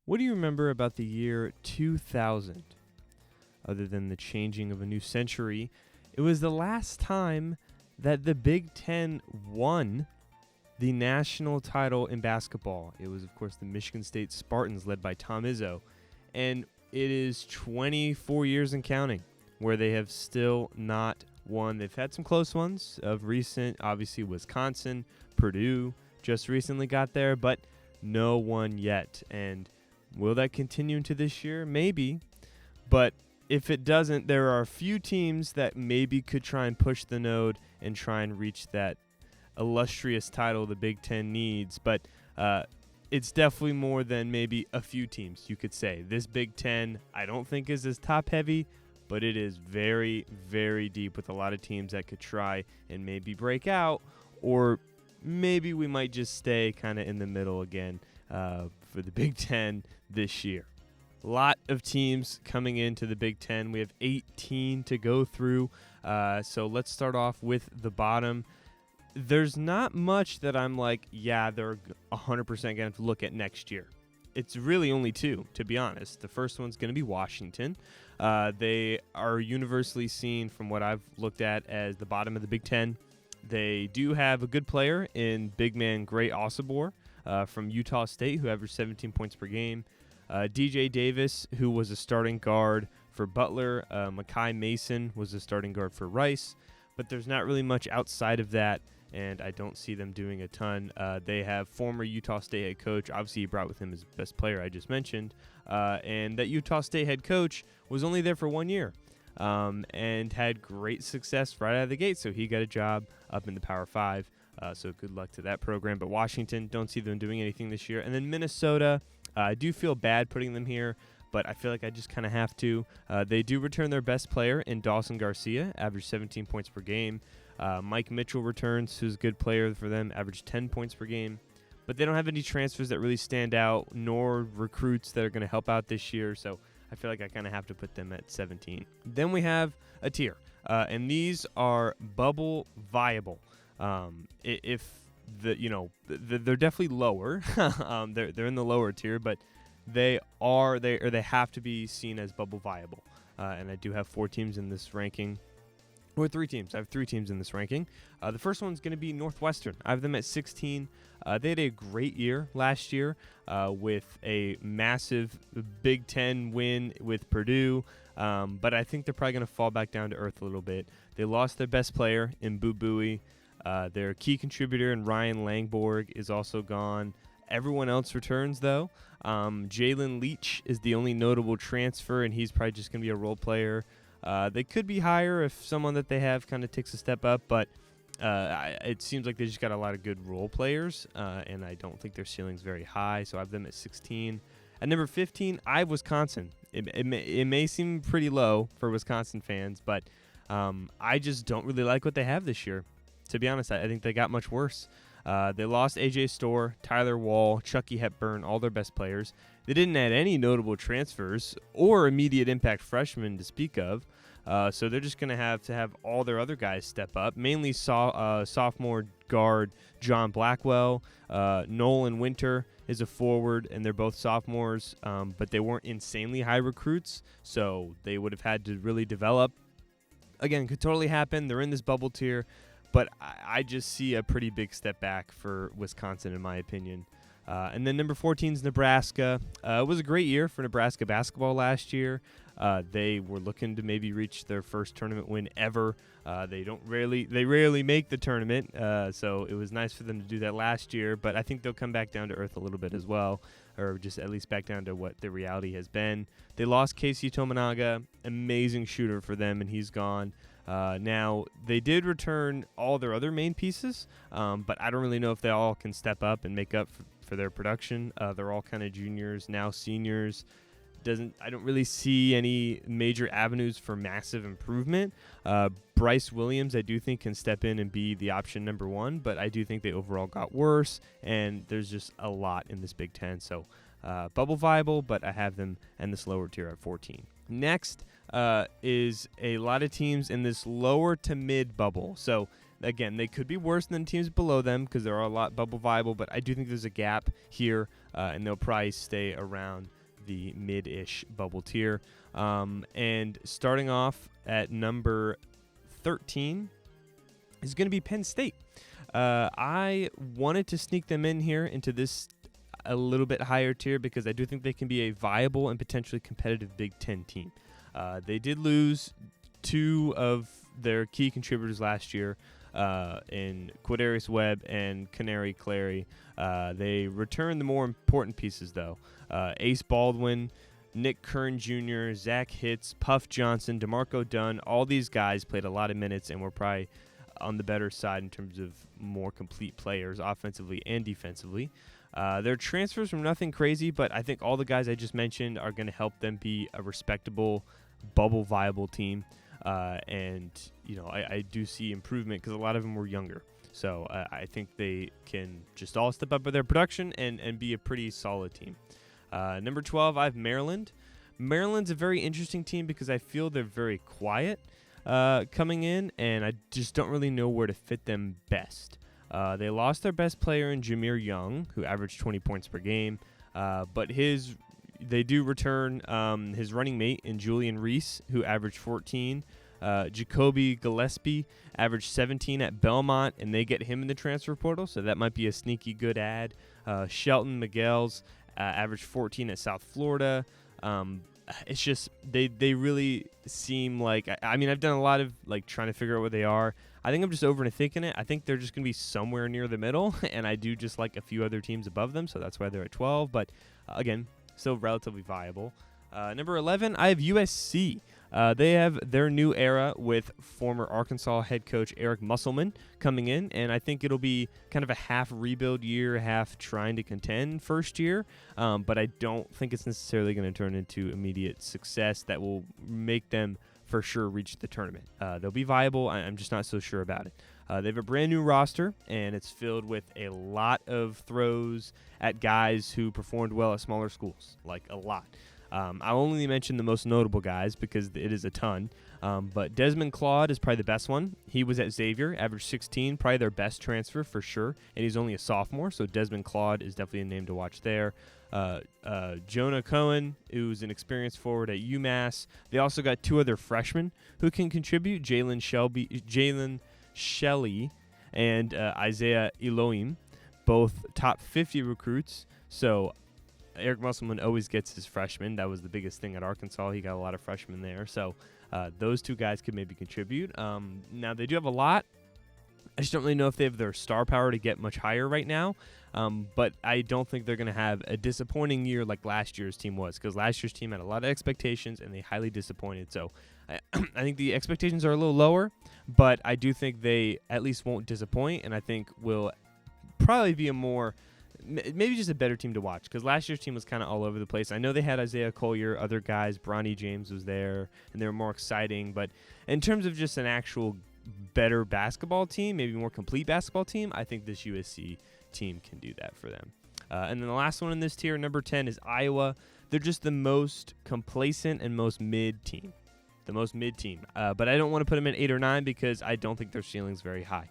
What do you remember about the year 2000? Other than the changing of a new century, it was the last time that the Big Ten won the national title in basketball. It was, of course, the Michigan State Spartans led by Tom Izzo. And it is 24 years and counting where they have still not won. They've had some close ones of recent. Obviously, Wisconsin, Purdue just recently got there, but no one yet. And will that continue into this year? Maybe. But if it doesn't, there are a few teams that maybe could try and push the node and try and reach that illustrious title the Big Ten needs. But it's definitely more than maybe a few teams, you could say. This Big Ten, I don't think is as top-heavy, but it is very, very deep with a lot of teams that could try and maybe break out, or maybe we might just stay kind of in the middle again for the Big Ten this year. A lot of teams coming into the Big Ten. We have 18 to go through, so let's start off with the bottom. There's not much that I'm like, yeah, they're 100% going to have to look at next year. It's really only two, to be honest. The first one's going to be Washington. They are universally seen, from what I've looked at, as the bottom of the Big Ten. They do have a good player in big man Gray Osibor from Utah State, who averaged 17 points per game. DJ Davis, who was a starting guard for Butler. Makai Mason was a starting guard for Rice. But there's not really much outside of that, and I don't see them doing a ton. They have former Utah State head coach. Obviously, he brought with him his best player I just mentioned. And that Utah State head coach was only there for 1 year and had great success right out of the gate. So he got a job up in the Power 5. So good luck to that program. But Washington, don't see them doing anything this year. And then Minnesota, I do feel bad putting them here, but I feel like I just kind of have to. They do return their best player in Dawson Garcia, averaged 17 points per game. Mike Mitchell returns, who's a good player for them, averaged 10 points per game. But they don't have any transfers that really stand out, nor recruits that are going to help out this year. So I feel like I kind of have to put them at 17. Then we have a tier, and these are bubble viable. If they're definitely lower. They're in the lower tier, but they have to be seen as bubble viable. And I do have 4 teams in this ranking. Or 3 teams. I have 3 teams in this ranking. The first one's going to be Northwestern. I have them at 16. They had a great year last year with a massive Big Ten win with Purdue. But I think they're probably going to fall back down to earth a little bit. They lost their best player in Boo Buie. Their key contributor in Ryan Langborg is also gone. Everyone else returns, though. Jalen Leach is the only notable transfer, and he's probably just going to be a role player. They could be higher if someone that they have kind of takes a step up, but it seems like they just got a lot of good role players, and I don't think their ceiling's very high, so I have them at 16. At number 15, I have Wisconsin. It may seem pretty low for Wisconsin fans, but I just don't really like what they have this year. To be honest, I think they got much worse. They lost A.J. Storr, Tyler Wall, Chucky Hepburn, all their best players. They didn't add any notable transfers or immediate impact freshmen to speak of. So they're just going to have all their other guys step up, mainly sophomore guard John Blackwell. Nolan Winter is a forward, and they're both sophomores, but they weren't insanely high recruits, so they would have had to really develop. Again, could totally happen. They're in this bubble tier. But I just see a pretty big step back for Wisconsin, in my opinion. And then number 14 is Nebraska. It was a great year for Nebraska basketball last year. They were looking to maybe reach their first tournament win ever. They rarely make the tournament, so it was nice for them to do that last year. But I think they'll come back down to earth a little bit as well, or just at least back down to what the reality has been. They lost Casey Tominaga, amazing shooter for them, and he's gone. Now, they did return all their other main pieces, but I don't really know if they all can step up and make up for their production. They're all kind of juniors, now seniors. I don't really see any major avenues for massive improvement. Bryce Williams, I do think, can step in and be the option number 1, but I do think they overall got worse, and there's just a lot in this Big Ten. So bubble viable, but I have them in this lower tier at 14. Next is a lot of teams in this lower to mid bubble. So again, they could be worse than teams below them because there are a lot bubble viable, but I do think there's a gap here, and they'll probably stay around the mid-ish bubble tier. And starting off at number 13 is going to be Penn State. I wanted to sneak them in here into this a little bit higher tier because I do think they can be a viable and potentially competitive Big Ten team. They did lose 2 of their key contributors last year in Quadarius Webb and Canary Clary. They returned the more important pieces, though. Ace Baldwin, Nick Kern Jr., Zach Hitz, Puff Johnson, DeMarco Dunn, all these guys played a lot of minutes and were probably on the better side in terms of more complete players offensively and defensively. Their transfers from nothing crazy, but I think all the guys I just mentioned are going to help them be a respectable, bubble viable team. And, you know, I do see improvement because a lot of them were younger. So I think they can just all step up with their production and be a pretty solid team. Number 12, I have Maryland. Maryland's a very interesting team because I feel they're very quiet coming in, and I just don't really know where to fit them best. They lost their best player in Jameer Young, who averaged 20 points per game, but they do return his running mate in Julian Reese, who averaged 14. Jacoby Gillespie averaged 17 at Belmont, and they get him in the transfer portal, so that might be a sneaky good ad. Shelton Miguel's averaged 14 at South Florida. It's just they really seem like, I mean, I've done a lot of like trying to figure out what they are. I think I'm just overthinking it. I think they're just going to be somewhere near the middle, and I do just like a few other teams above them, so that's why they're at 12. But again, still relatively viable. Number 11, I have USC. They have their new era with former Arkansas head coach Eric Musselman coming in, and I think it'll be kind of a half rebuild year, half trying to contend first year, but I don't think it's necessarily going to turn into immediate success that will make them for sure reach the tournament. They'll be viable. I'm just not so sure about it. They have a brand new roster, and it's filled with a lot of throws at guys who performed well at smaller schools, like a lot. I'll only mention the most notable guys because it is a ton. But Desmond Claude is probably the best one. He was at Xavier, averaged 16, probably their best transfer for sure. And he's only a sophomore, so Desmond Claude is definitely a name to watch there. Jonah Cohen, who's an experienced forward at UMass. They also got 2 other freshmen who can contribute, Jalen Shelley and Isaiah Elohim, both top 50 recruits. So Eric Musselman always gets his freshmen. That was the biggest thing at Arkansas. He got a lot of freshmen there. So those 2 guys could maybe contribute. Now, they do have a lot. I just don't really know if they have their star power to get much higher right now. But I don't think they're going to have a disappointing year like last year's team was, because last year's team had a lot of expectations, and they highly disappointed. So I think the expectations are a little lower, but I do think they at least won't disappoint, and I think will probably be a more – maybe just a better team to watch, because last year's team was kind of all over the place. I know they had Isaiah Collier, other guys, Bronny James was there, and they were more exciting. But in terms of just an actual better basketball team, maybe more complete basketball team, I think this USC team can do that for them. And then the last one in this tier, number 10, is Iowa. They're just the most complacent and most mid team. But I don't want to put them at 8 or 9 because I don't think their ceiling's very high.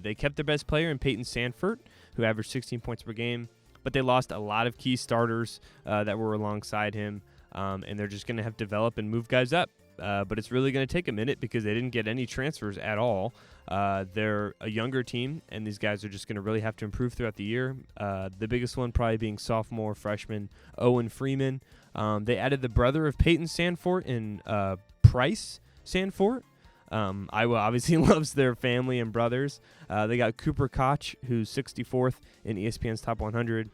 They kept their best player in Peyton Sanford, who averaged 16 points per game, but they lost a lot of key starters that were alongside him, and they're just going to have to develop and move guys up. But it's really going to take a minute because they didn't get any transfers at all. They're a younger team, and these guys are just going to really have to improve throughout the year. The biggest one probably being sophomore freshman Owen Freeman. They added the brother of Peyton Sanford in Price Sanford. Iowa obviously loves their family and brothers. They got Cooper Koch, who's 64th in ESPN's Top 100.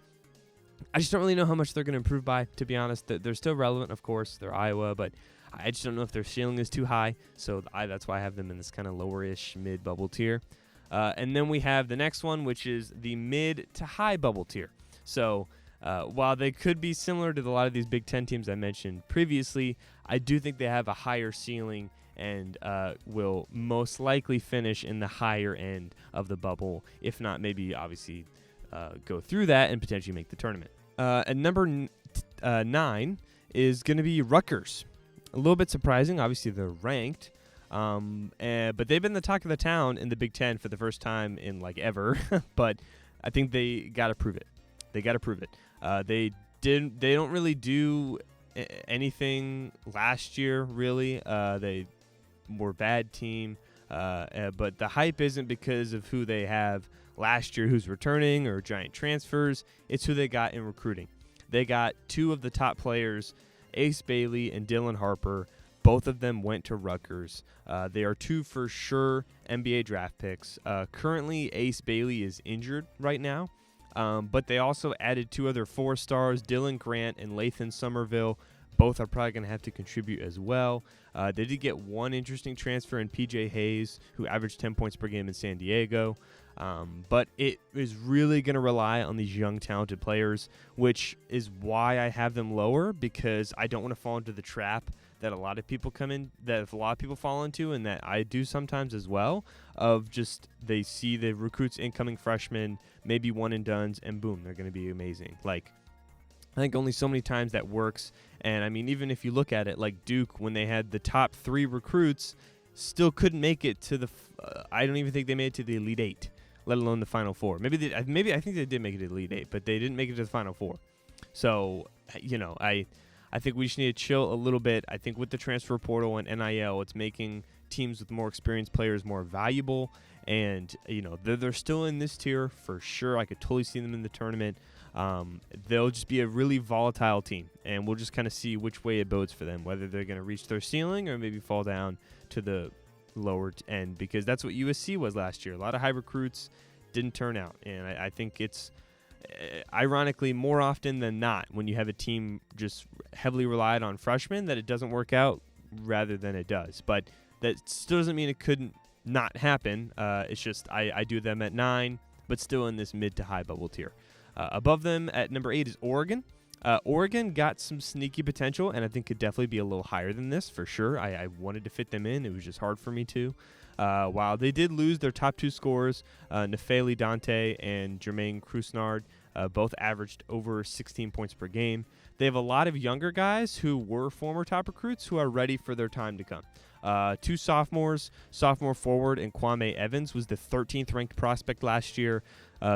I just don't really know how much they're going to improve by, to be honest. They're still relevant, of course. They're Iowa, but I just don't know if their ceiling is too high. So that's why I have them in this kind of lower-ish mid-bubble tier. And then we have the next one, which is the mid to high bubble tier. So while they could be similar to a lot of these Big Ten teams I mentioned previously, I do think they have a higher ceiling and will most likely finish in the higher end of the bubble, if not maybe obviously go through that and potentially make the tournament. And number 9 is going to be Rutgers. A little bit surprising. Obviously, they're ranked. But they've been the talk of the town in the Big Ten for the first time in like ever. But I think they got to prove it. They got to prove it. They don't really do anything last year, really. They were a bad team. But the hype isn't because of who they have last year who's returning or giant transfers. It's who they got in recruiting. They got two of the top players, Ace Bailey and Dylan Harper. Both of them went to Rutgers. They are two for sure NBA draft picks. Currently, Ace Bailey is injured right now, but they also added two other 4-stars, Dylan Grant and Lathan Somerville. Both are probably going to have to contribute as well. They did get one interesting transfer in PJ Hayes, who averaged 10 points per game in San Diego. But it is really going to rely on these young, talented players, which is why I have them lower, because I don't want to fall into the trap that a lot of people fall into, and that I do sometimes as well, of just they see the recruits incoming freshmen, maybe one and dones, and boom, they're going to be amazing. Like, I think only so many times that works. And I mean, even if you look at it, like Duke, when they had the top 3 recruits, still couldn't make it to the I don't even think they made it to the Elite 8, let alone the Final 4. Maybe I think they did make it to the Elite 8, but they didn't make it to the Final 4. So, I think we just need to chill a little bit. I think with the transfer portal and NIL, it's making teams with more experienced players more valuable. And, they're still in this tier for sure. I could totally see them in the tournament. They'll just be a really volatile team, and we'll just kind of see which way it bodes for them, whether they're going to reach their ceiling or maybe fall down to the lower end, because that's what USC was last year. A lot of high recruits didn't turn out, and I think it's ironically more often than not when you have a team just heavily relied on freshmen that it doesn't work out rather than it does. But that still doesn't mean it couldn't not happen. It's just I do them at 9, but still in this mid to high bubble tier. Above them at number 8 is Oregon. Oregon got some sneaky potential, and I think could definitely be a little higher than this for sure. I wanted to fit them in. It was just hard for me to. While they did lose their top 2 scorers, Nefeli Dante and Jermaine Crusnard, both averaged over 16 points per game. They have a lot of younger guys who were former top recruits who are ready for their time to come. 2 sophomores, sophomore forward and Kwame Evans was the 13th ranked prospect last year.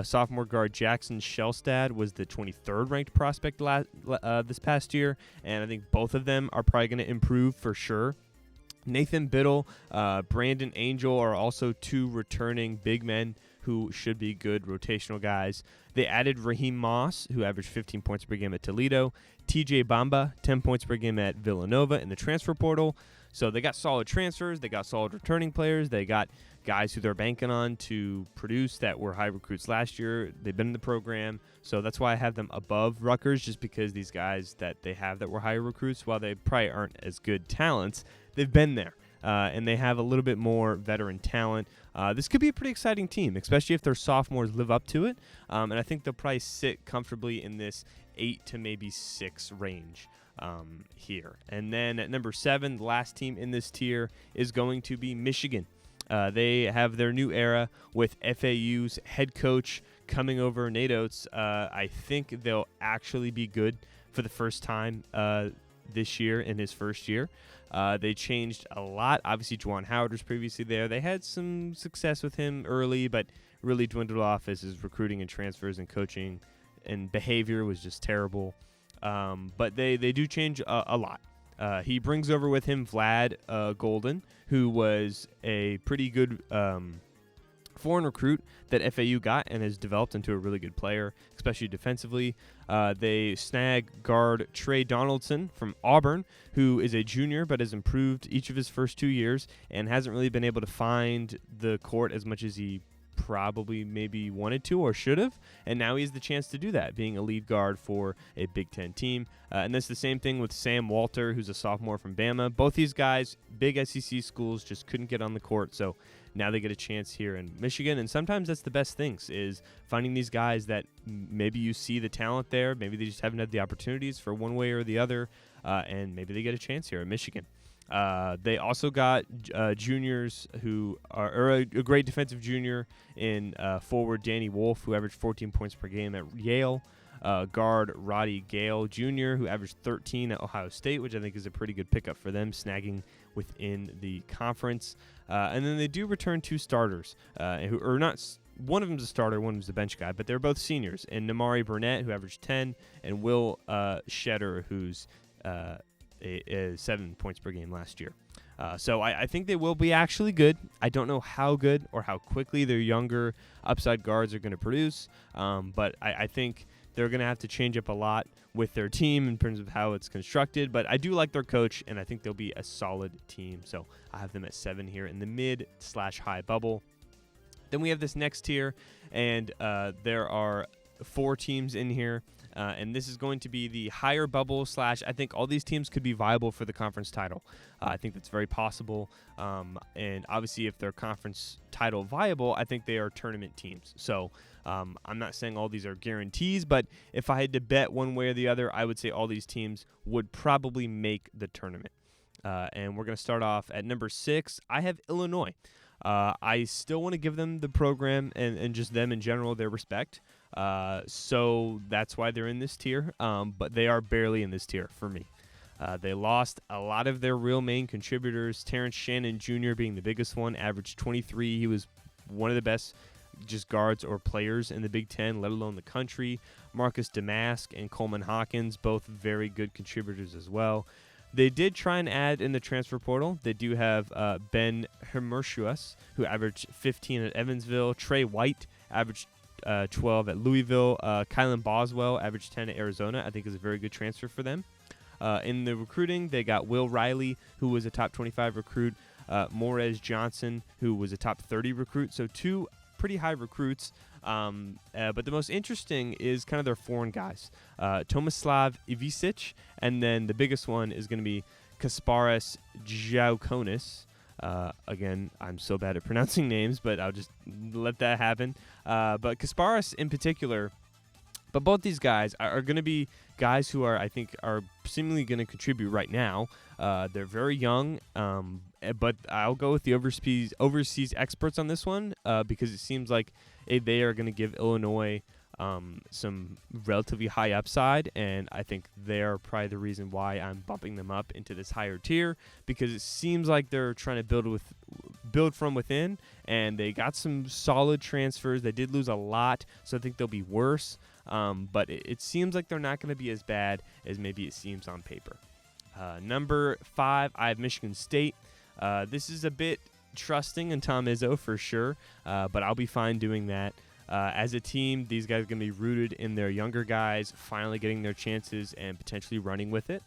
Sophomore guard Jackson Shelstad was the 23rd ranked prospect this past year, and I think both of them are probably going to improve for sure. Nathan Biddle, Brandon Angel are also 2 returning big men who should be good rotational guys. They added Raheem Moss, who averaged 15 points per game at Toledo. TJ Bamba, 10 points per game at Villanova in the transfer portal. So they got solid transfers. They got solid returning players. They got guys who they're banking on to produce that were high recruits last year. They've been in the program. So that's why I have them above Rutgers, just because these guys that they have that were higher recruits, while they probably aren't as good talents, they've been there. And they have a little bit more veteran talent. This could be a pretty exciting team, especially if their sophomores live up to it. And I think they'll probably sit comfortably in this 8 to maybe 6 range here. And then at number 7, the last team in this tier is going to be Michigan. They have their new era with FAU's head coach coming over, Nate Oates. I think they'll actually be good for the first time this year in his first year. They changed a lot. Obviously, Juwan Howard was previously there. They had some success with him early, but really dwindled off as his recruiting and transfers and coaching and behavior was just terrible. But they do change a lot. He brings over with him Vlad Golden, who was a pretty good foreign recruit that FAU got and has developed into a really good player, especially defensively. They snag guard Trey Donaldson from Auburn, who is a junior but has improved each of his first 2 years and hasn't really been able to find the court as much as he probably maybe wanted to or should have, and now he has the chance to do that, being a lead guard for a Big Ten team. And that's the same thing with Sam Walter, who's a sophomore from Bama. Both these guys, big SEC schools, just couldn't get on the court, so now they get a chance here in Michigan. And sometimes that's the best things, is finding these guys that maybe you see the talent there, maybe they just haven't had the opportunities for one way or the other, and maybe they get a chance here in Michigan. They also got juniors who are a great defensive junior in forward Danny Wolf, who averaged 14 points per game at Yale. Guard Roddy Gale Jr., who averaged 13 at Ohio State, which I think is a pretty good pickup for them, snagging within the conference. And then they do return 2 starters, who are not. One of them's a starter, one of them's a bench guy, but they're both seniors. And Namari Burnett, who averaged 10, and Will Shedder, who's 7 points per game last year. So I think they will be actually good. I don't know how good or how quickly their younger upside guards are going to produce, but I think they're going to have to change up a lot with their team in terms of how it's constructed. But I do like their coach, and I think they'll be a solid team. So I have them at 7 here in the mid/high bubble. Then we have this next tier, and there are 4 teams in here. And this is going to be the higher bubble / I think all these teams could be viable for the conference title. I think that's very possible. And obviously if they're conference title viable, I think they are tournament teams. So I'm not saying all these are guarantees, but if I had to bet one way or the other, I would say all these teams would probably make the tournament. And we're going to start off at number 6. I have Illinois. I still want to give them the program and just them in general their respect. So that's why they're in this tier, but they are barely in this tier for me. They lost a lot of their real main contributors, Terrence Shannon Jr. being the biggest one, averaged 23. He was one of the best just guards or players in the Big Ten, let alone the country. Marcus Damask and Coleman Hawkins, both very good contributors as well. They did try and add in the transfer portal. They do have Ben Hermershuas, who averaged 15 at Evansville. Trey White averaged 12 at Louisville. Kylan Boswell averaged 10 at Arizona. I think is a very good transfer for them. In the recruiting, they got Will Riley, who was a top 25 recruit. Morez Johnson, who was a top 30 recruit. So 2 pretty high recruits. But the most interesting is kind of their foreign guys. Tomislav Ivicic, and then the biggest one is going to be Kasparas Giaconis. Again, I'm so bad at pronouncing names, but I'll just let that happen. But Kasparas in particular, but both these guys are going to be guys who I think are seemingly going to contribute right now. They're very young, but I'll go with the overseas experts on this one because it seems like they are going to give Illinois some relatively high upside, and I think they're probably the reason why I'm bumping them up into this higher tier, because it seems like they're trying to build from within, and they got some solid transfers. They did lose a lot, so I think they'll be worse, but it seems like they're not going to be as bad as maybe it seems on paper. Number 5, I have Michigan State. This is a bit trusting in Tom Izzo for sure, but I'll be fine doing that. As a team, these guys are going to be rooted in their younger guys finally getting their chances and potentially running with it.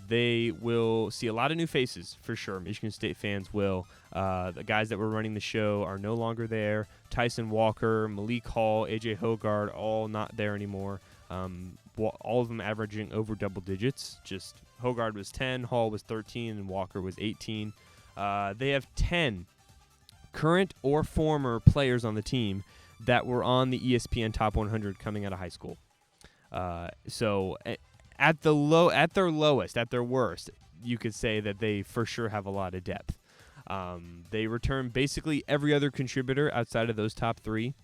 They will see a lot of new faces for sure. Michigan State fans will. The guys that were running the show are no longer there. Tyson Walker, Malik Hall, AJ Hogard, all not there anymore. All of them averaging over double digits. Just Hogard was 10, Hall was 13, and Walker was 18. They have 10 current or former players on the team that were on the ESPN Top 100 coming out of high school. So at their lowest, at their worst, you could say that they for sure have a lot of depth. They return basically every other contributor outside of those top 3.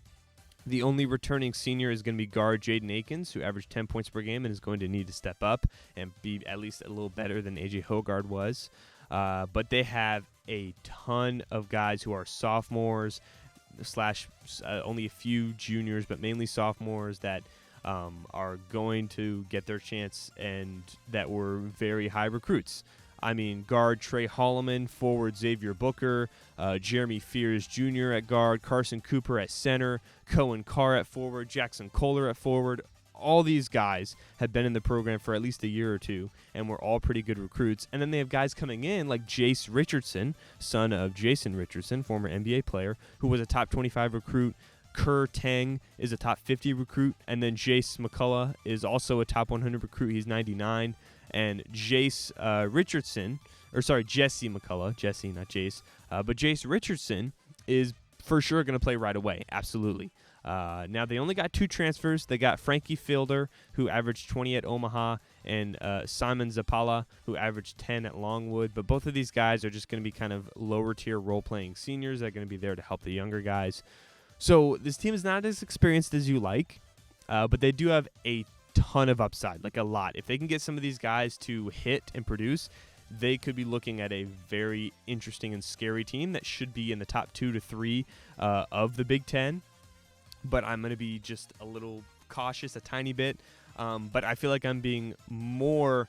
The only returning senior is going to be guard Jaden Akins, who averaged 10 points per game and is going to need to step up and be at least a little better than AJ Hogard was. But they have a ton of guys who are sophomores / only a few juniors, but mainly sophomores that are going to get their chance and that were very high recruits. I mean, guard Trey Holloman, forward Xavier Booker, Jeremy Fears Jr. at guard, Carson Cooper at center, Cohen Carr at forward, Jackson Kohler at forward. All these guys have been in the program for at least a year or two, and were all pretty good recruits. And then they have guys coming in like Jace Richardson, son of Jason Richardson, former NBA player, who was a top 25 recruit. Kerr Tang is a top 50 recruit. And then Jace McCullough is also a top 100 recruit. He's 99. And Jesse McCullough, Jesse, not Jace, but Jace Richardson is for sure going to play right away. Absolutely. Now, they only got 2 transfers. They got Frankie Fielder, who averaged 20 at Omaha, and Simon Zapala, who averaged 10 at Longwood. But both of these guys are just going to be kind of lower-tier role-playing seniors that are going to be there to help the younger guys. So this team is not as experienced as you like, but they do have a ton of upside, like a lot. If they can get some of these guys to hit and produce, they could be looking at a very interesting and scary team that should be in the top 2 to 3 of the Big Ten. But I'm going to be just a little cautious, a tiny bit. But I feel like I'm being more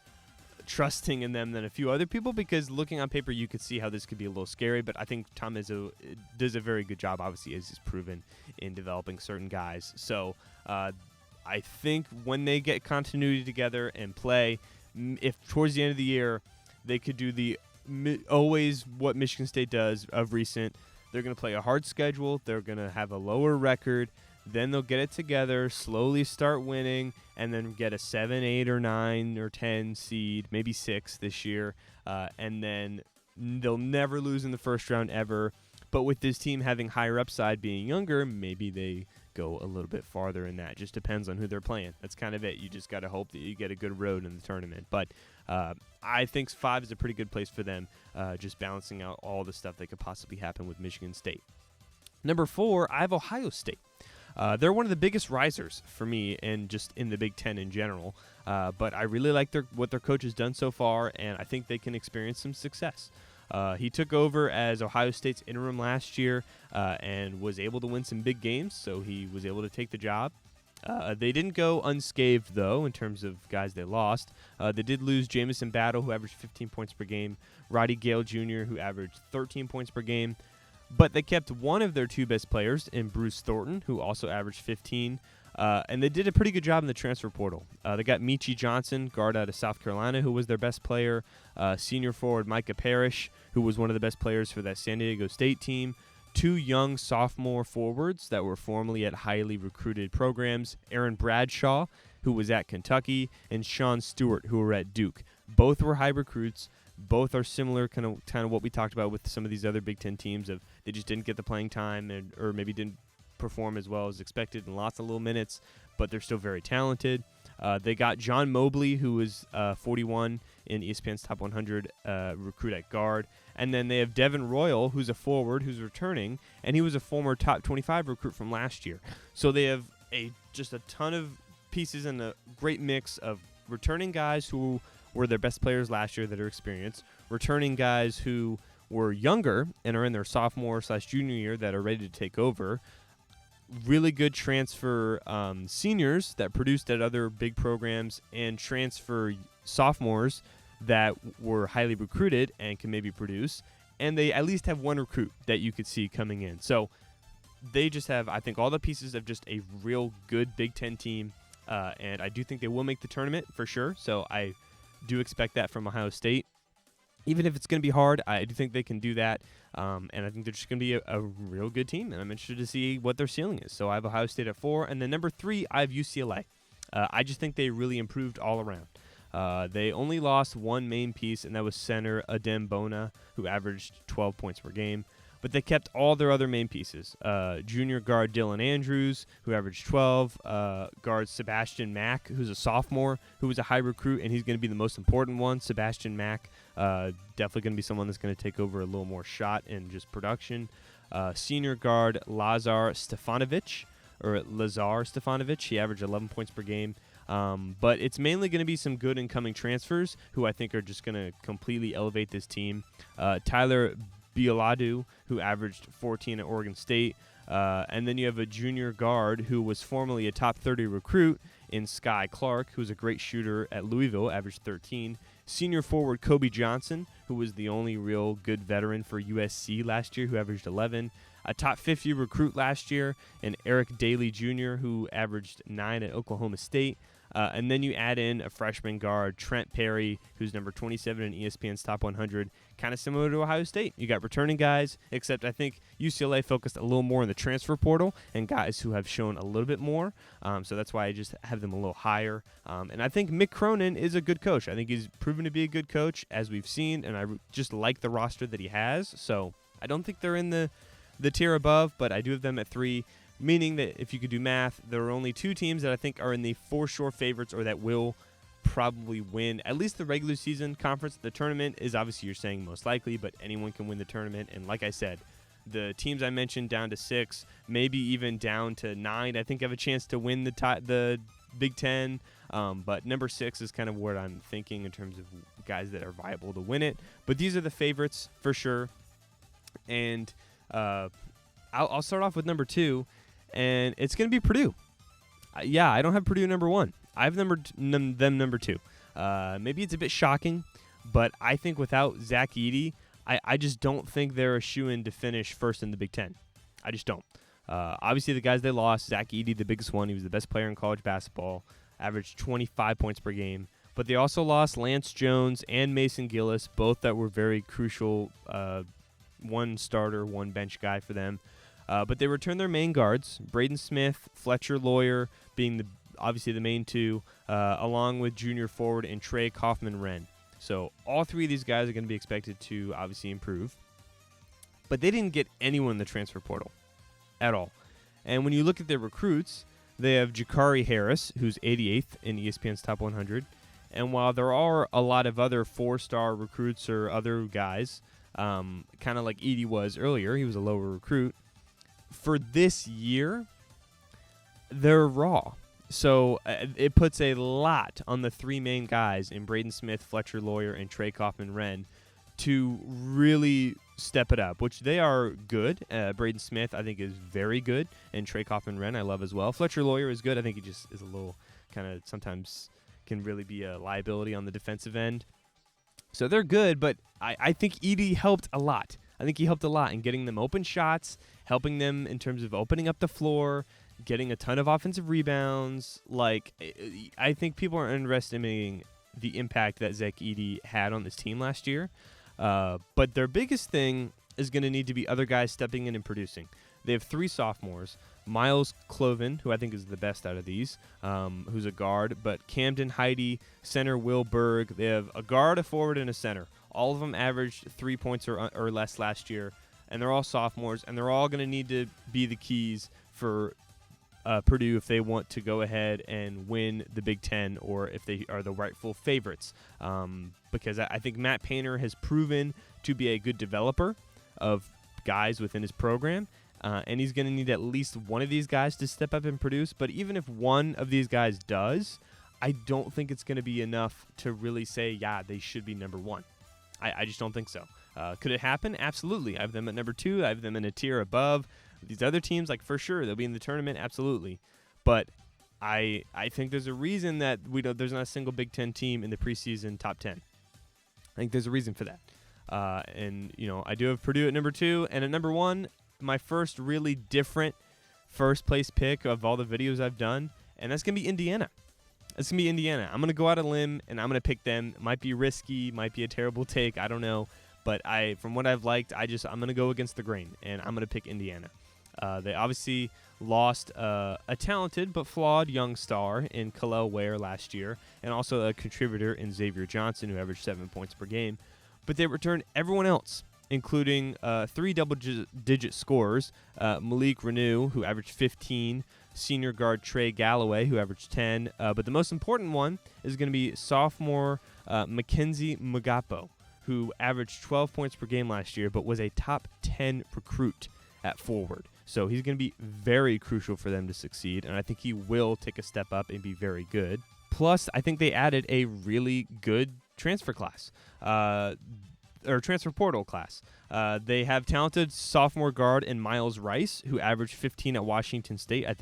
trusting in them than a few other people, because looking on paper, you could see how this could be a little scary. But I think Tom Izzo does a very good job, obviously, as he's proven in developing certain guys. So I think when they get continuity together and play, if towards the end of the year they could do the always what Michigan State does of recent, they're going to play a hard schedule, they're going to have a lower record, then they'll get it together, slowly start winning, and then get a 7, 8, or 9, or 10 seed, maybe 6 this year, and then they'll never lose in the first round ever. But with this team having higher upside, being younger, maybe they go a little bit farther in that. Just depends on who they're playing. That's kind of it. You just got to hope that you get a good road in the tournament. But I think 5 is a pretty good place for them, just balancing out all the stuff that could possibly happen with Michigan State. Number 4, I have Ohio State. They're one of the biggest risers for me, and just in the Big Ten in general. But I really like what their coach has done so far, and I think they can experience some success. He took over as Ohio State's interim last year and was able to win some big games, so he was able to take the job. They didn't go unscathed, though, in terms of guys they lost. They did lose Jamison Battle, who averaged 15 points per game, Roddy Gale Jr., who averaged 13 points per game. But they kept one of their 2 best players in Bruce Thornton, who also averaged 15. And they did a pretty good job in the transfer portal. They got Michi Johnson, guard out of South Carolina, who was their best player. Senior forward Micah Parrish, who was one of the best players for that San Diego State team. 2 young sophomore forwards that were formerly at highly recruited programs. Aaron Bradshaw, who was at Kentucky, and Sean Stewart, who were at Duke. Both were high recruits. Both are similar, kind of what we talked about with some of these other Big Ten teams, of they just didn't get the playing time or maybe didn't perform as well as expected in lots of little minutes, but they're still very talented. They got John Mobley, who was 41 in ESPN's Top 100 recruit at guard. And then they have Devin Royal, who's a forward who's returning, and he was a former Top 25 recruit from last year. So they have just a ton of pieces and a great mix of returning guys who were their best players last year that are experienced, returning guys who were younger and are in their sophomore/junior year that are ready to take over, really good transfer seniors that produced at other big programs, and transfer sophomores that were highly recruited and can maybe produce. And they at least have one recruit that you could see coming in. So they just have, I think, all the pieces of just a real good Big Ten team. And I do think they will make the tournament for sure. So I do expect that from Ohio State. Even if it's going to be hard, I do think they can do that. And I think they're just going to be a real good team. And I'm interested to see what their ceiling is. So I have Ohio State at 4. And then number 3, I have UCLA. I just think they really improved all around. They only lost one main piece, and that was center Adem Bona, who averaged 12 points per game. But they kept all their other main pieces. Junior guard Dylan Andrews, who averaged 12. Guard Sebastian Mack, who's a sophomore, who was a high recruit, and he's going to be the most important one. Sebastian Mack, definitely going to be someone that's going to take over a little more shot in just production. Senior guard Lazar Stefanovic, he averaged 11 points per game. But it's mainly going to be some good incoming transfers who I think are just going to completely elevate this team. Tyler Bioladu, who averaged 14 at Oregon State. And then you have a junior guard who was formerly a top 30 recruit in Sky Clark, who's a great shooter at Louisville, averaged 13. Senior forward Kobe Johnson, who was the only real good veteran for USC last year, who averaged 11. A top 50 recruit last year, and Eric Daly Jr., who averaged 9 at Oklahoma State. And then you add in a freshman guard, Trent Perry, who's number 27 in ESPN's Top 100, kind of similar to Ohio State. You got returning guys, except I think UCLA focused a little more in the transfer portal and guys who have shown a little bit more. So that's why I just have them a little higher. And I think Mick Cronin is a good coach. I think he's proven to be a good coach, as we've seen, and I just like the roster that he has. So I don't think they're in the tier above, but I do have them at 3. Meaning that if you could do math, there are only 2 teams that I think are in the for sure favorites or that will probably win at least the regular season conference. The tournament is obviously, you're saying most likely, but anyone can win the tournament. And like I said, the teams I mentioned down to 6, maybe even down to 9, I think have a chance to win the Big Ten. But number 6 is kind of what I'm thinking in terms of guys that are viable to win it. But these are the favorites for sure. And I'll start off with number 2, and it's going to be Purdue. I don't have Purdue number 1. I have them number 2. Maybe it's a bit shocking, but I think without Zach Edey, I just don't think they're a shoo-in to finish first in the Big Ten. I just don't. Obviously, the guys they lost, Zach Edey, the biggest one. He was the best player in college basketball, averaged 25 points per game. But they also lost Lance Jones and Mason Gillis, both that were very crucial, one starter, one bench guy for them. But they returned their main guards, Braden Smith, Fletcher Lawyer being obviously the main 2, along with junior forward and Trey Kaufman-Renn. So all 3 of these guys are going to be expected to obviously improve. But they didn't get anyone in the transfer portal at all. And when you look at their recruits, they have Jakari Harris, who's 88th in ESPN's Top 100. And while there are a lot of other 4-star recruits or other guys, kind of like Edey was earlier, he was a lower recruit, for this year, they're raw. So it puts a lot on the 3 main guys in Braden Smith, Fletcher Lawyer, and Trey Kaufman-Renn to really step it up, which they are good. Braden Smith, I think, is very good, and Trey Kaufman-Renn I love as well. Fletcher Lawyer is good. I think he just is a little kind of sometimes can really be a liability on the defensive end. So they're good, but I think Edey helped a lot. I think he helped a lot in getting them open shots, helping them in terms of opening up the floor, getting a ton of offensive rebounds. Like, I think people are underestimating the impact that Zach Edey had on this team last year. But their biggest thing is going to need to be other guys stepping in and producing. They have 3 sophomores. Miles Cloven, who I think is the best out of these, who's a guard. But Camden Heide, center Will Berg. They have a guard, a forward, and a center. All of them averaged 3 points or less last year. And they're all sophomores, and they're all going to need to be the keys for Purdue if they want to go ahead and win the Big Ten, or if they are the rightful favorites. Because I think Matt Painter has proven to be a good developer of guys within his program, and he's going to need at least one of these guys to step up and produce. But even if one of these guys does, I don't think it's going to be enough to really say, yeah, they should be number 1. I just don't think so. Could it happen? Absolutely. I have them at number 2. I have them in a tier above these other teams. Like, for sure, they'll be in the tournament. Absolutely. But I think there's a reason that there's not a single Big Ten team in the preseason top 10. I think there's a reason for that. And I do have Purdue at number 2. And at number 1, my first really different first place pick of all the videos I've done. And that's going to be Indiana. It's going to be Indiana. I'm going to go out on a limb, and I'm going to pick them. It might be risky, might be a terrible take. I don't know. But from what I've liked, I'm going to go against the grain, and I'm going to pick Indiana. They obviously lost a talented but flawed young star in Kalel Ware last year, and also a contributor in Xavier Johnson, who averaged 7 points per game. But they returned everyone else, including 3 double-digit scorers, Malik Renew, who averaged 15, senior guard Trey Galloway, who averaged 10. But the most important one is going to be sophomore Mackenzie Mugapo, who averaged 12 points per game last year, but was a top 10 recruit at forward. So he's going to be very crucial for them to succeed, and I think he will take a step up and be very good. Plus, I think they added a really good transfer class, or transfer portal class. They have talented sophomore guard in Miles Rice, who averaged 15 at Washington State. I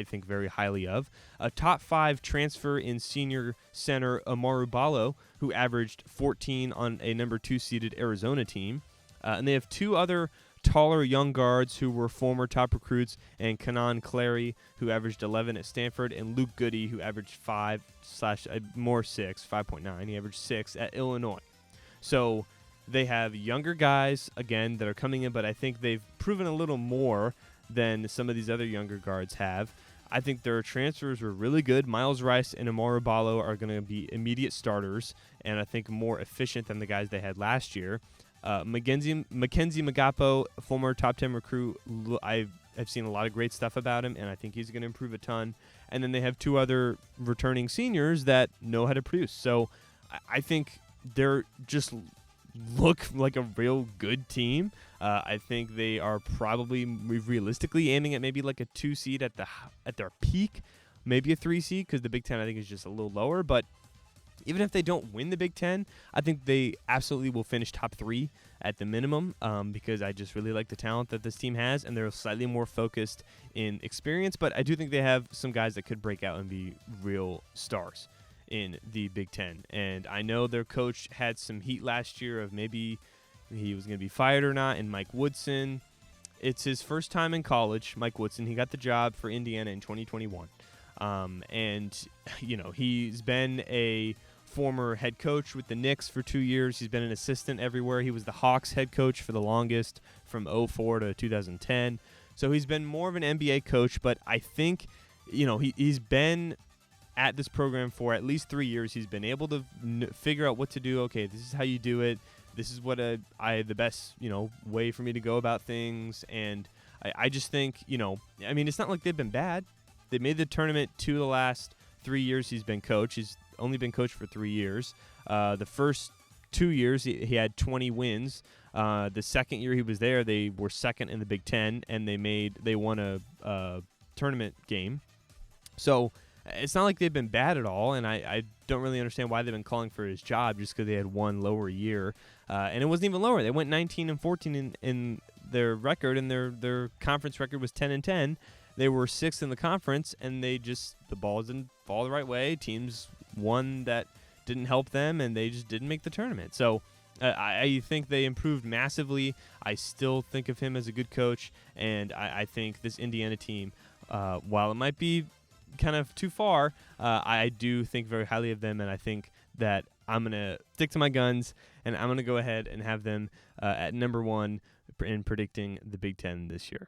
think very highly of. A top 5 transfer in senior center Amaru Ballo, who averaged 14 on a number 2 seeded Arizona team. And they have 2 other taller young guards who were former top recruits, and Kanan Clary, who averaged 11 at Stanford, and Luke Goody, who averaged 5.9. He averaged 6 at Illinois. So they have younger guys, again, that are coming in, but I think they've proven a little more than some of these other younger guards have. I think their transfers were really good. Miles Rice and Amaru Ballo are going to be immediate starters, and I think more efficient than the guys they had last year. Mackenzie Mugapo, former top 10 recruit, I've seen a lot of great stuff about him, and I think he's going to improve a ton. And then they have 2 other returning seniors that know how to produce. So I think they're just look like a real good team. I think they are probably realistically aiming at maybe like a 2 seed at their peak, maybe a 3 seed, because the Big Ten I think is just a little lower. But even if they don't win the Big Ten, I think they absolutely will finish top 3 at the minimum, because I just really like the talent that this team has, and they're slightly more focused in experience. But I do think they have some guys that could break out and be real stars in the Big Ten. And I know their coach had some heat last year of maybe he was going to be fired or not, and Mike Woodson. It's his first time in college, Mike Woodson. He got the job for Indiana in 2021. And, he's been a former head coach with the Knicks for 2 years. He's been an assistant everywhere. He was the Hawks head coach for the longest, from 2004 to 2010. So he's been more of an NBA coach, but I think, he's been at this program for at least 3 years. He's been able to figure out what to do. Okay, this is how you do it. This is what the best, way for me to go about things. And I just think, it's not like they've been bad. They made the tournament 2 of the last 3 years he's been coach. He's only been coached for 3 years. The first 2 years he had 20 wins. The second year he was there, they were second in the Big Ten, and they won a tournament game. So it's not like they've been bad at all, and I don't really understand why they've been calling for his job just because they had one lower year. And it wasn't even lower. They went 19-14 in their record, and their conference record was 10-10. They were 6th in the conference, and the ball didn't fall the right way. Teams won that didn't help them, and they just didn't make the tournament. So I think they improved massively. I still think of him as a good coach, and I think this Indiana team, while it might be kind of too far, I do think very highly of them, and I think that I'm going to stick to my guns, and I'm going to go ahead and have them at number 1 in predicting the Big Ten this year.